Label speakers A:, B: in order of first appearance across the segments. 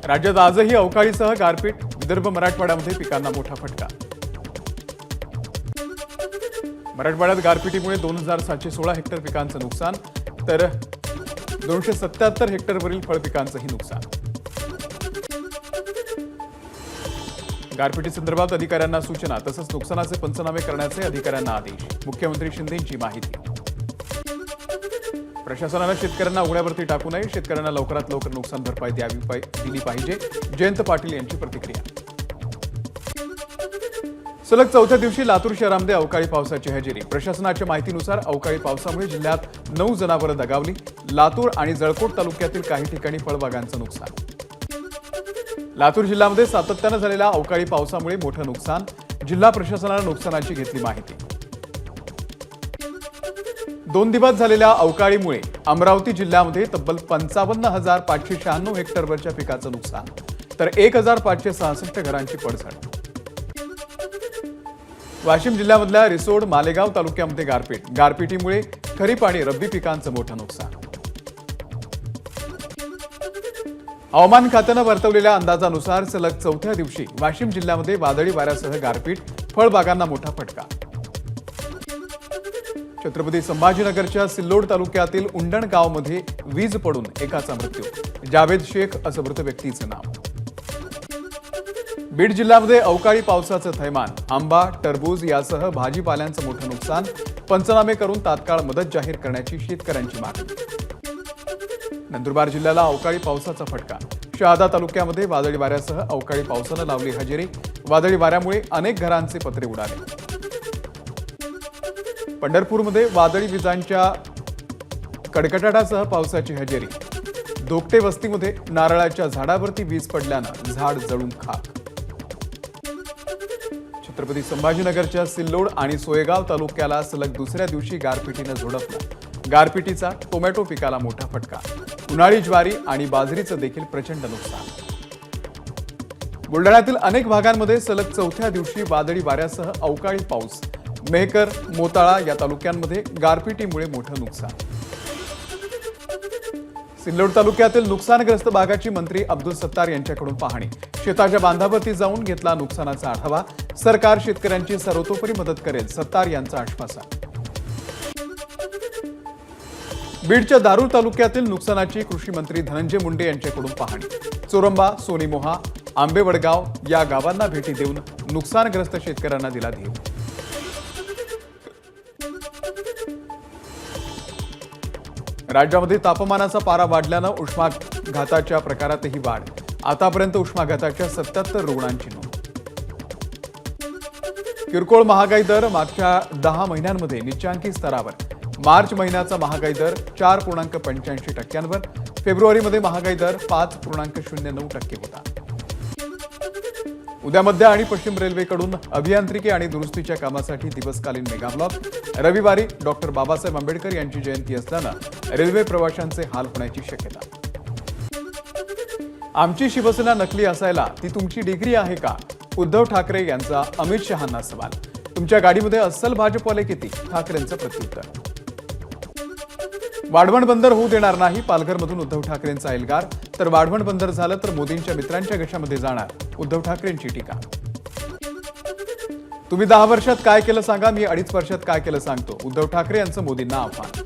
A: राज्यात आजही अवकाळीसह गारपीट, विदर्भ मराठवाड्यामध्ये पिकांना मोठा फटका। मराठवाड्यात गारपिटीमुळे 2716 हेक्टर पिकांचं नुकसान, तर 277 हेक्टरवरील फळपिकांचंही नुकसान। गारपिटीसंदर्भात अधिकाऱ्यांना सूचना, तसंच नुकसानाचे पंचनामे करण्याचे अधिकाऱ्यांना आदेश। मुख्यमंत्री शिंदेंची माहिती। प्रशासनानं शेतकऱ्यांना उघड्यावरती टाकू नये, शेतकऱ्यांना लवकरात लवकर नुकसान भरपाई दिली पाहिजे, जयंत पाटील यांची प्रतिक्रिया। सलग चौथ्या दिवशी लातूर शहरामध्ये अवकाळी पावसाची हजेरी। प्रशासनाच्या माहितीनुसार अवकाळी पावसामुळे जिल्ह्यात 9 जनावरं दगावली। लातूर आणि जळकोट तालुक्यातील काही ठिकाणी फळबागांचं नुकसान। लातूर जिल्ह्यामध्ये सातत्यानं झालेल्या अवकाळी पावसामुळे मोठं नुकसान। जिल्हा प्रशासनानं नुकसानाची घेतली माहिती। 2 दिवस झालेल्या अवकाळीमुळे अमरावती जिल्ह्यामध्ये तब्बल 55,596 हेक्टरवरच्या पिकाचं नुकसान, तर 1,566 घरांची पडझड। वाशिम जिल्ह्यामधल्या रिसोड, मालेगाव तालुक्यामध्ये गारपिटीमुळे खरीप आणि रब्बी पिकांचं मोठं नुकसान। हवामान खात्यानं वर्तवलेल्या अंदाजानुसार सलग चौथ्या दिवशी वाशिम जिल्ह्यामध्ये वादळी वाऱ्यासह गारपीट, फळबागांना मोठा फटका। छत्रपती संभाजीनगरच्या सिल्लोड तालुक्यातील उंडण गावमध्ये वीज पडून एकाचा मृत्यू। जावेद शेख असं मृत व्यक्तीचं नाव। बीड जिल्ह्यामध्ये अवकाळी पावसाचं थैमान, आंबा, टरबूज यासह भाजीपाल्यांचं मोठं नुकसान। पंचनामे करून तात्काळ मदत जाहीर करण्याची शेतकऱ्यांची मागणी। नंदुरबार जिल्ह्याला अवकाळी पावसाचा फटका। शहादा तालुक्यामध्ये वादळी वाऱ्यासह अवकाळी पावसानं लावली हजेरी। वादळी वाऱ्यामुळे अनेक घरांचे पत्रे उडाले। पंढरपूरमध्ये वादळी विजांच्या कडकडाटासह पावसाची हजेरी। दोकटे वस्तीमध्ये नारळाच्या झाडावरती वीज पडल्यानं झाड जळून खाक। छत्रपती संभाजीनगरच्या सिल्लोड आणि सोयगाव तालुक्याला सलग दुसऱ्या दिवशी गारपिटीनं झोडपलं। गारपिटीचा टोमॅटो पिकाला मोठा फटका। उन्हाळी ज्वारी आणि बाजरीचं देखील प्रचंड नुकसान। बुलढाण्यातील अनेक भागांमध्ये सलग चौथ्या दिवशी वादळी वाऱ्यासह अवकाळी पाऊस। मेहकर, मोताळा या तालुक्यांमध्ये गारपिटीमुळे मोठं नुकसान। सिल्लोड तालुक्यातील नुकसानग्रस्त भागाची मंत्री अब्दुल सत्तार यांच्याकडून पाहणी। शेताच्या बांधावरती जाऊन घेतला नुकसानाचा आढावा। सरकार शेतकऱ्यांची सर्वतोपरी मदत करेल, सत्तार यांचं आश्वासन। बीडच्या दारूर तालुक्यातील नुकसानाची कृषी मंत्री धनंजय मुंडे यांच्याकडून पाहणी। चोरंबा, सोनीमोहा, आंबेवडगाव या गावांना भेटी देऊन नुकसानग्रस्त शेतकऱ्यांना दिला धीर। राज्यामध्ये तापमानाचा पारा वाढल्यानं उष्माघाताच्या प्रकारातही वाढ। आतापर्यंत उष्माघाताच्या 77 रुग्णांची नोंद। किरकोळ महागाई दर मागच्या 10 महिन्यांमध्ये निच्चांकी स्तरावर। मार्च महिन्याचा महागाई दर 4.85%वर, फेब्रुवारीमध्ये महागाई दर 5.09% होता। उद्या मध्य आणि पश्चिम रेल्वेकडून अभियांत्रिकी आणि दुरुस्तीच्या कामासाठी दिवसकालीन मेगा ब्लॉक। रविवारी डॉक्टर बाबासाहेब आंबेडकर यांची जयंती असल्यानं रेल्वे प्रवाशांचे हाल होण्याची शक्यता। आमची शिवसेना नकली असायला ती तुमची डिग्री आहे का? उद्धव ठाकरे यांचा अमित शहांना सवाल। तुमच्या गाडीमध्ये अस्सल भाजपवाले किती? ठाकरेंचं प्रत्युत्तर। वाढवण बंदर होऊ देणार नाही, पालघरमधून उद्धव ठाकरेंचा एल्गार। तर वाढवण बंदर झालं तर मोदींच्या मित्रांच्या घशामध्ये जाणार, उद्धव ठाकरेंची टीका। तुम्ही 10 वर्षात काय केलं सांगा, मी 2.5 वर्षात काय केलं सांगतो, उद्धव ठाकरे यांचं मोदींना आव्हान।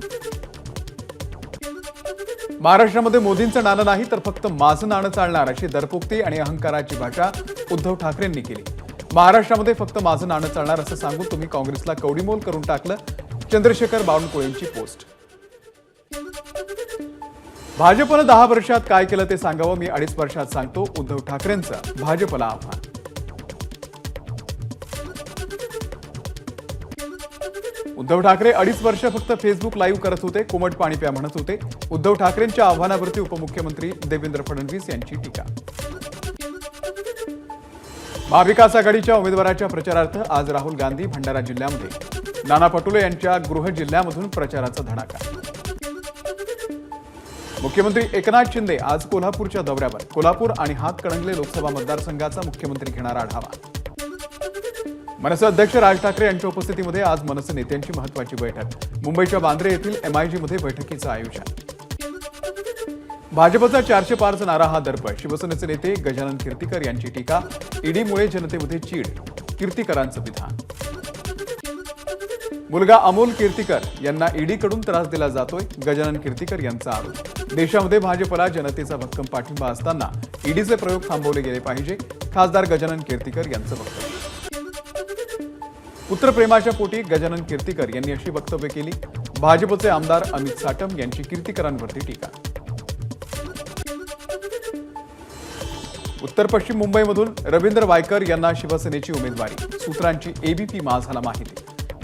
A: महाराष्ट्रामध्ये मोदींचं नाणं नाही तर फक्त माझं नाणं चालणार, अशी दरपुक्ती आणि अहंकाराची भाषा उद्धव ठाकरेंनी केली। महाराष्ट्रामध्ये फक्त माझं नाणं चालणार असं सांगून तुम्ही काँग्रेसला कवडीमोल करून टाकलं, चंद्रशेखर बावनकुळेंची पोस्ट। भाजपनं 10 वर्षात काय केलं ते सांगावं, मी 2.5 वर्षात सांगतो, उद्धव ठाकरेंचं भाजपला आव्हान। उद्धव ठाकरे 2.5 वर्ष फक्त फेसबुक लाईव्ह करत होते, कोमट पाणी प्या म्हणत होते। उद्धव ठाकरेंच्या आव्हानावरती उपमुख्यमंत्री देवेंद्र फडणवीस यांची टीका। महाविकास आघाडीच्या उमेदवाराच्या प्रचारार्थ आज राहुल गांधी भंडारा जिल्ह्यामध्ये, नाना पटोले यांच्या गृह जिल्ह्यामधून प्रचाराचा धडाका। मुख्यमंत्री एकनाथ शिंदे आज कोल्हापूरच्या दौऱ्यावर। कोल्हापूर आणि हातकणंगले लोकसभा मतदारसंघाचा मुख्यमंत्री घेणार आढावा। मनसे अध्यक्ष राज ठाकरे यांच्या उपस्थितीमध्ये आज मनसे नेत्यांची महत्त्वाची बैठक। मुंबईच्या बांद्रे येथील MIG मध्ये बैठकीचं आयोजन। भाजपचा 400 पारचा नारा हा दर्प. शिवसेनेचे नेते गजानन कीर्तिकर यांची टीका. ईडीमुळे जनतेमध्ये चीड, कीर्तिकरांचं विधान. मुलगा अमोल कीर्तिकर यांना ईडीकडून त्रास दिला जातोय, गजानन कीर्तिकर यांचा आरोप. देशामध्ये भाजपला जनतेचा भक्कम पाठिंबा असताना ईडीचे प्रयोग थांबवले गेले पाहिजे, खासदार गजानन कीर्तिकर यांचं वक्तव्य. पुत्रप्रेमाच्या पोटी गजानन कीर्तिकर यांनी अशी वक्तव्य केली. भाजपचे आमदार अमित साटम यांची कीर्तिकरांवरती टीका. उत्तर पश्चिम मुंबईमधून रवींद्र वायकर यांना शिवसेनेची उमेदवारी. सूत्रांची एबीपी माझाला माहिती.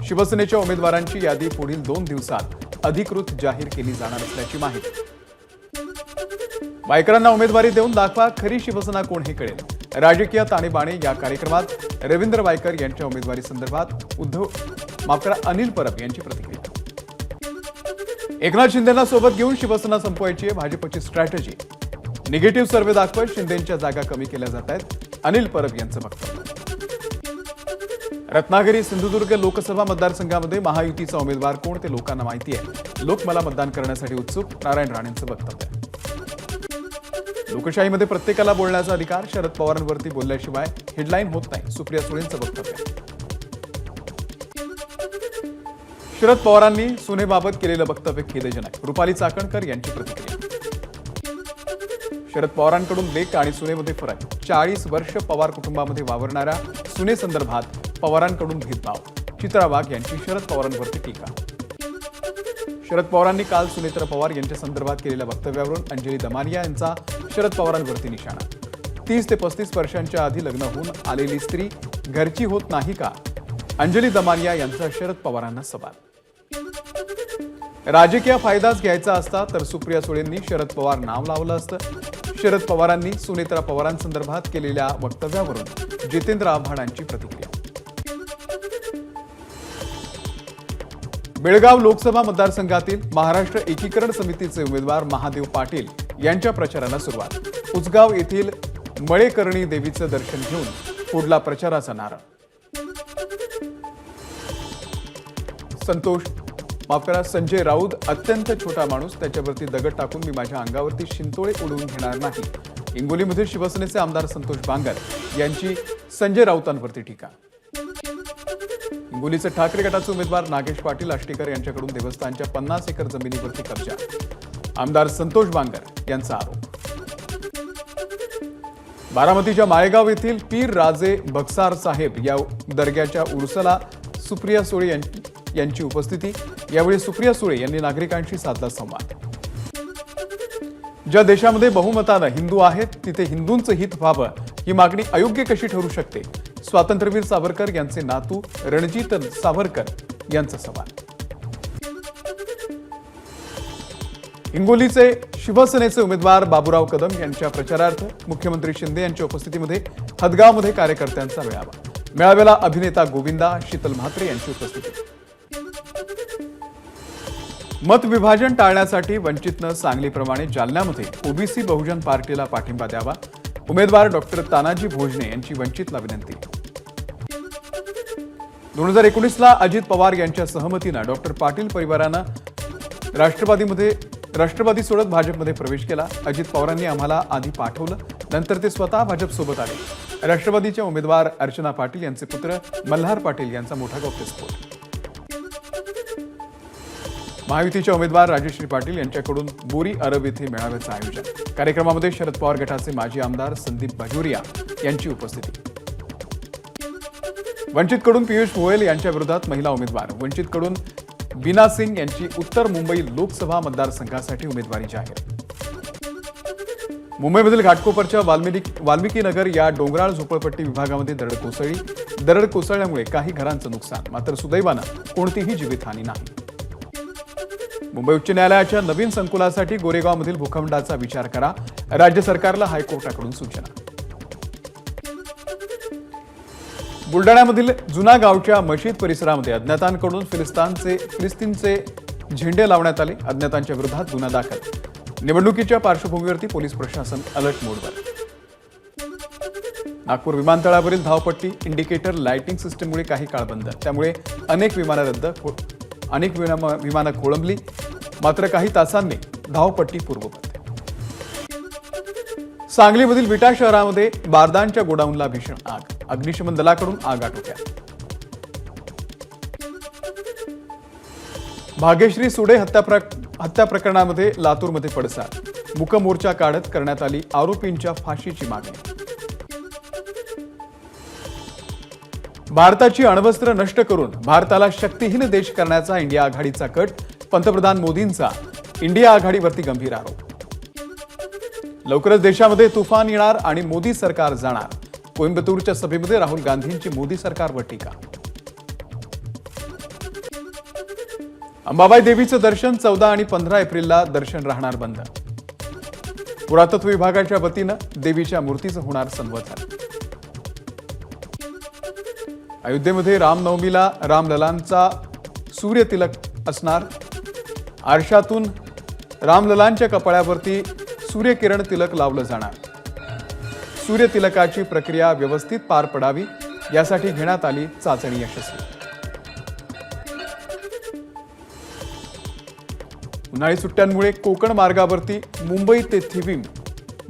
A: शिवसेनेच्या उमेदवारांची यादी पुढील 2 दिवसात अधिकृत जाहीर केली जाणार असल्याची माहिती. वायकरांना उमेदवारी देऊन दाखवा खरी शिवसेना कोण हे कळेल. राजकीय ताणेबाणे या कार्यक्रमात रवींद्र वायकर यांच्या उमेदवारी संदर्भात अनिल परब यांची प्रतिक्रिया. एकनाथ शिंदेंना सोबत घेऊन शिवसेना संपवायची आहे भाजपची स्ट्रॅटेजी. निगेटिव्ह सर्व्हे दाखवत शिंदेंच्या जागा कमी केल्या जात आहेत, अनिल परब यांचं वक्तव्य. रत्नागिरी सिंधुदुर्ग लोकसभा मतदारसंघामध्ये महायुतीचा उमेदवार कोण ते लोकांना माहिती आहे. लोक मला मतदान करण्यासाठी उत्सुक, नारायण राणेंचं वक्तव्य. लोकशाहीमध्ये प्रत्येकाला बोलण्याचा अधिकार. शरद पवारांवरती बोलल्याशिवाय हेडलाईन होत नाही, सुप्रिया सुळेंचं वक्तव्य. शरद पवारांनी सुनेबाबत केलेलं वक्तव्य खेदजनक, रुपाली चाकणकर यांची प्रतिक्रिया. शरद पवारांकडून लेक आणि सुनेमध्ये फरक. 40 वर्ष पवार कुटुंबामध्ये वावरणाऱ्या सुनेसंदर्भात पवारांकडून भेदभाव. चित्रा वाघ यांची शरद पवारांवरती टीका. शरद पवारांनी काल सुनेत्रा पवार यांच्या संदर्भात केलेल्या वक्तव्यावरून अंजली दमानिया यांचा शरद पवारांवरती निशाणा. 30 ते 35 वर्षांच्या आधी लग्न होऊन आलेली स्त्री घरची होत नाही का, अंजली दमानिया यांचा शरद पवारांना सवाल. राजकीय फायदाच घ्यायचा असता तर सुप्रिया सुळेंनी शरद पवार नाव लावलं असतं. शरद पवारांनी सुनेत्रा पवारांसंदर्भात केलेल्या वक्तव्यावरून जितेंद्र आव्हाडांची प्रतिक्रिया. बेळगाव लोकसभा मतदारसंघातील महाराष्ट्र एकीकरण समितीचे उमेदवार महादेव पाटील यांच्या प्रचाराला सुरुवात. उचगाव येथील मळेकर्णी देवीचं दर्शन घेऊन फोडला प्रचाराचा नारळ. संजय राऊत अत्यंत छोटा माणूस, त्याच्यावरती दगड टाकून मी माझ्या अंगावरती शिंतोळे उडवून घेणार नाही. हिंगोलीमध्ये शिवसेनेचे आमदार संतोष बांगर यांची संजय राऊतांवरती टीका. हिंगोलीचे ठाकरे गटाचे उमेदवार नागेश पाटील आष्टीकर यांच्याकडून देवस्थानच्या 50 एकर जमिनीवरती कब्जा. आमदार संतोष बांगर यांचा आरोप. बारामतीच्या माळेगाव येथील पीर राजे बक्सार साहेब या दर्ग्याच्या उरुसाला सुप्रिया सुळे यांची उपस्थिती. यावेळी सुप्रिया सुळे यांनी नागरिकांशी साधला संवाद. ज्या देशामध्ये बहुमतानं हिंदू आहेत तिथे हिंदूंचं हित व्हावं ही मागणी अयोग्य कशी ठरू शकते. स्वातंत्र्यवीर सावरकर यांचे नातू रणजित सावरकर यांचा सवाल. हिंगोलीचे शिवसेनेचे उमेदवार बाबूराव कदम यांच्या प्रचारार्थ मुख्यमंत्री शिंदे यांच्या उपस्थितीमध्ये हदगावमध्ये कार्यकर्त्यांचा मेळावा. मेळाव्याला अभिनेता गोविंदा, शीतल म्हात्रे यांची उपस्थिती. मत विभाजन टाळण्यासाठी वंचितनं सांगलीप्रमाणे जालन्यामध्ये ओबीसी बहुजन पार्टीला पाठिंबा द्यावा. उमेदवार डॉक्टर तानाजी भोजने यांची वंचितला विनंती. 2019ला अजित पवार यांच्या सहमतीनं डॉक्टर पाटील परिवारानं राष्ट्रवादी सोडत भाजपमध्ये प्रवेश केला. अजित पवारांनी आम्हाला आधी पाठवलं, नंतर ते स्वतः भाजपसोबत आले. राष्ट्रवादीच्या उमेदवार अर्चना पाटील यांचे पुत्र मल्हार पाटील यांचा मोठा गौप्यस्फोट. महायुतीच्या उमेदवार राजश्री पाटील यांच्याकडून बोरी अरब येथे मेळाव्याचं आयोजन. कार्यक्रमामध्ये शरद पवार गटाचे माजी आमदार संदीप बाजोरिया यांची उपस्थिती. वंचितकडून पियुष गोयल यांच्या विरोधात महिला उमेदवार. वंचितकडून बीना सिंग यांची उत्तर मुंबई लोकसभा मतदारसंघासाठी उमेदवारी जाहीर. मुंबईमधील घाटकोपरच्या वाल्मिकी नगर या डोंगराळ झोपडपट्टी विभागामध्ये दरड कोसळली. दरड कोसळल्यामुळे काही घरांचं नुकसान, मात्र सुदैवानं कोणतीही जीवितहानी नाही. मुंबई उच्च न्यायालयाच्या नवीन संकुलासाठी गोरेगावमधील भूखंडाचा विचार करा. राज्य सरकारला हायकोर्टाकडून सूचना. बुलडाण्यामधील जुना गावच्या मशीद परिसरामध्ये अज्ञातांकडून फिलिस्तीनचे झेंडे लावण्यात आले. अज्ञातांच्या विरोधात गुन्हा दाखल. निवडणुकीच्या पार्श्वभूमीवरती पोलीस प्रशासन अलर्ट मोडवर. नागपूर विमानतळावरील धावपट्टी इंडिकेटर लाइटिंग सिस्टममुळे काही काळ बंद. त्यामुळे अनेक विमानं खोळंबली. मात्र काही तासांनी धावपट्टी पूर्ववत. सांगलीमधील विटा शहरामध्ये बारदानच्या गोडाऊनला भीषण आग. अग्निशमन दलाकडून आग आटोक्यात. भाग्यश्री सुडे हत्या प्रकरणामध्ये लातूरमध्ये पडसाद. मूक मोर्चा काढत करण्यात आली आरोपींच्या फाशीची मागणी. भारताची अण्वस्त्र नष्ट करून भारताला शक्तिहीन देश करण्याचा इंडिया आघाडीचा कट. पंतप्रधान मोदींचा इंडिया आघाडीवरती गंभीर आरोप. लवकरच देशामध्ये तुफान येणार आणि मोदी सरकार जाणार. कोइंबतूरच्या सभेमध्ये राहुल गांधींची मोदी सरकारवर टीका. अंबाबाई देवीचं दर्शन 14 आणि 15 एप्रिलला दर्शन राहणार बंद. पुरातत्व विभागाच्या वतीनं देवीच्या मूर्तीचं होणार संवर्धन. अयोध्येमध्ये रामनवमीला रामललांचा सूर्यतिलक असणार. आरशातून रामललांच्या कपाळावरती सूर्यकिरण तिलक लावलं जाणार. सूर्यतिलकाची प्रक्रिया व्यवस्थित पार पडावी यासाठी घेण्यात आली चाचणी यशस्वी. उन्हाळी सुट्ट्यांमुळे कोकण मार्गावरती मुंबई ते थिविम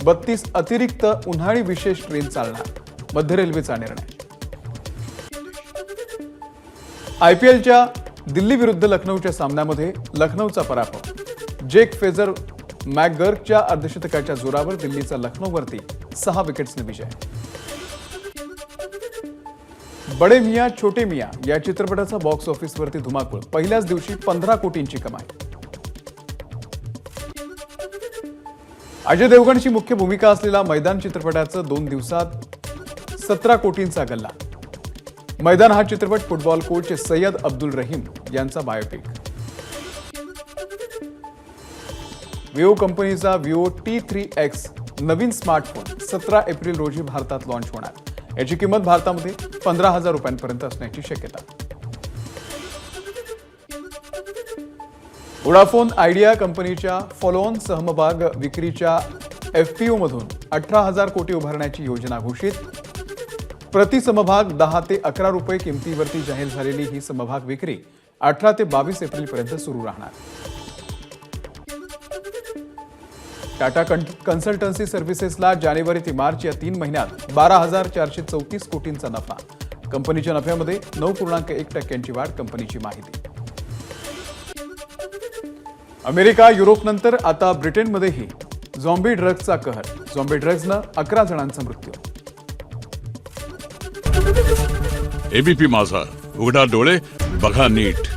A: 32 अतिरिक्त उन्हाळी विशेष ट्रेन चालणार. मध्य रेल्वेचा निर्णय. आयपीएलच्या दिल्ली विरुद्ध लखनौच्या सामन्यामध्ये लखनौचा पराभव. जेक फेजर मॅकगर्कच्या अर्धशतकाच्या जोरावर दिल्लीचा लखनौवरती 6 विकेट्सने विजय. बडे मियां छोटे मियां या चित्रपटाचा बॉक्स ऑफिसवरती धुमाकूळ. पहिल्याच दिवशी 15 कोटींची कमाई. अजय देवगणची मुख्य भूमिका असलेला मैदान चित्रपटाचं 2 दिवसात 17 कोटींचा गल्ला. मैदान हा चित्रपट फुटबॉल कोच सय्यद अब्दुल रहीम यांचा बायोपिक. विवो कंपनीचा विवो T3X नवीन स्मार्टफोन 17 एप्रिल रोजी भारतात लॉन्च होणार. याची किंमत भारतामध्ये 15,000 रुपयांपर्यंत असण्याची शक्यता. वोडाफोन आयडिया कंपनीच्या फॉलोऑन समभाग विक्रीच्या FPO मधून 18,000 कोटी उभारण्याची योजना घोषित. प्रति समभाग 10 ते 11 रुपये किमतीवरती जाहीर झालेली ही समभाग विक्री 18 ते 22 एप्रिलपर्यंत सुरू राहणार. टाटा कन्सल्टन्सी सर्व्हिसेसला जानेवारी ते मार्च या 3 महिन्यात 12,434 कोटींचा नफा. कंपनीच्या नफ्यामध्ये 9.1% वाढ. कंपनीची माहिती. अमेरिका युरोपनंतर आता ब्रिटनमध्येही झॉम्बी ड्रग्जचा कहर. झॉम्बी ड्रग्जनं 11 जणांचा मृत्यू.
B: एबीपी माझा, उघडा डोळे बघा नीट.